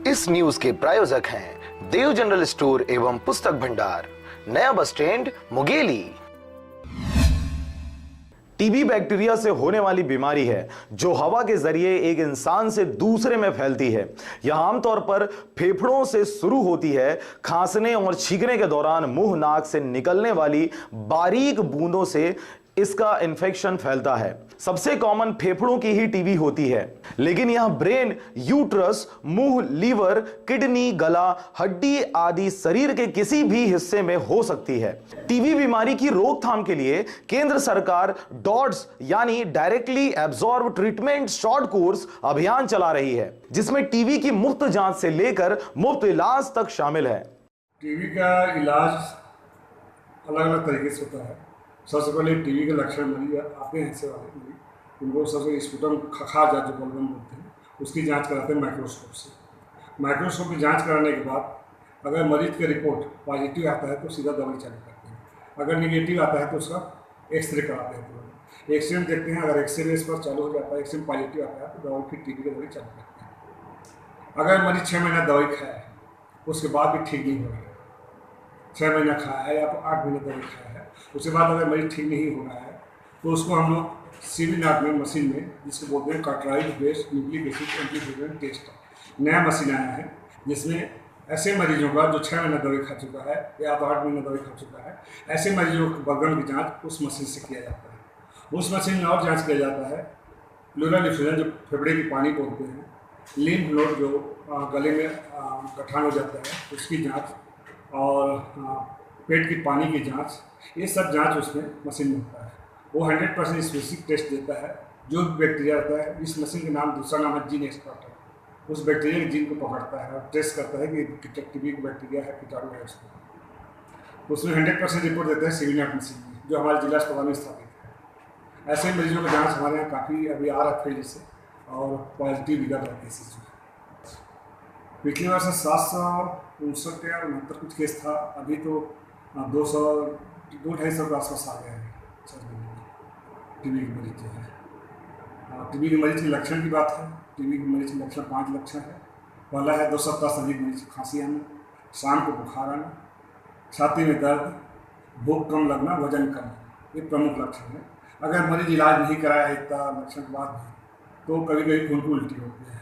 इस न्यूज के प्रायोजक हैं देव जनरल स्टोर एवं पुस्तक भंडार, नया bus stand, Mungeli. TB bacteria से होने वाली बीमारी है जो हवा के जरिए एक इंसान से दूसरे में फैलती है। यह आमतौर पर फेफड़ों से शुरू होती है। खांसने और छींकने के दौरान मुंह नाक से निकलने वाली बारीक बूंदों से इसका इन्फेक्शन फैलता है। सबसे कॉमन फेफड़ों की ही टीबी होती है, लेकिन यह ब्रेन, यूट्रस, मुंह, लीवर, किडनी, गला, हड्डी आदि शरीर के किसी भी हिस्से में हो सकती है। टीबी बीमारी की रोकथाम के लिए केंद्र सरकार डॉट्स यानी directly absorb treatment short course अभियान चला रही है, जिसमें टीबी की मुफ्त जांच से लेकर मुफ्त इलाज तक शामिल है। टीबी का इलाज अलग अलग तरीके से होता है। सबसे पहले टीबी के लक्षण मरीज आते हैं, ऐसे वाले मरीज उनको सबसे स्पुटम खखार जांच जो बलगम बोलते हैं, उसकी जांच कराते हैं माइक्रोस्कोप से। माइक्रोस्कोप की जांच कराने के बाद अगर मरीज का रिपोर्ट पॉजिटिव आता है तो सीधा दवाई चालू करते हैं। अगर निगेटिव आता है तो उसका एक्सरे कराते हैं तुरंत। एक्सरे में देखते हैं, अगर एक्सरे इस पर चालू हो जाता है, एक्सरे में पॉजिटिव आता है तो दवाई फिर टीबी की दवाई चालू करते हैं। अगर मरीज 6 महीना दवाई खाया है उसके बाद भी ठीक नहीं हो रहा है, 6 महीना खाया है या तो 8 महीने दवाई खाया है, उसके बाद अगर मरीज ठीक नहीं हो रहा है तो उसको हम लोग सीबीनाट में मशीन में, जिसको बोलते हैं cartridge based nucleic acid amplification test, नया मशीन आया है जिसमें ऐसे मरीजों का जो 6 महीना दवाई खा चुका है या तो 8 महीना दवाई खा चुका है, ऐसे मरीजों को बलगम की जाँच उस मशीन से किया जाता है। उस मशीन में और जाँच किया जाता है प्लूरल डिफ्यूजन, जो फेफड़े की पानी बोलते हैं, लिम्फ नोड जो गले में गठान हो जाता है उसकी जाँच, और पेट की पानी की जांच, ये सब जांच उसमें मशीन में होता है। वो 100% स्पेसिफिक टेस्ट देता है। जो बैक्टीरिया रहता है, इस मशीन का नाम, दूसरा नाम है जीन एक्सपर्टर, उस बैक्टीरिया के जीन को पकड़ता है और टेस्ट करता है कि टीबी बैक्टीरिया है, कीटाणु है उसमें 100% रिपोर्ट देता है सीबीनाट मशीन में, जो हमारे जिला अस्पताल में स्थापित है। ऐसे मरीजों का जाँच हमारे यहाँ काफ़ी अभी आ रहा है फील्ड से, और पॉजिटिव निकल रहा है केसेज में। पिछले वर्ष 759 या 69 कुछ केस था, अभी तो 200-250 के आसपास आ गए हैं टीबी के मरीज जो है। टीबी के मरीज के लक्षण की बात है, टीबी के मरीज के लक्षण 5 लक्षण है। पहला है 2 सप्ताह से अधिक मरीज खांसी आना, शाम को बुखार आना, छाती में दर्द, भूख कम लगना, वजन कम, ये प्रमुख लक्षण है। अगर मरीज इलाज नहीं कराया इतना लक्षण के बाद तो कभी कभी खून की उल्टी होती है,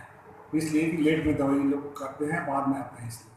इसलिए कि लेट में दवाई लोग करते हैं, बाद में आते हैं इसलिए।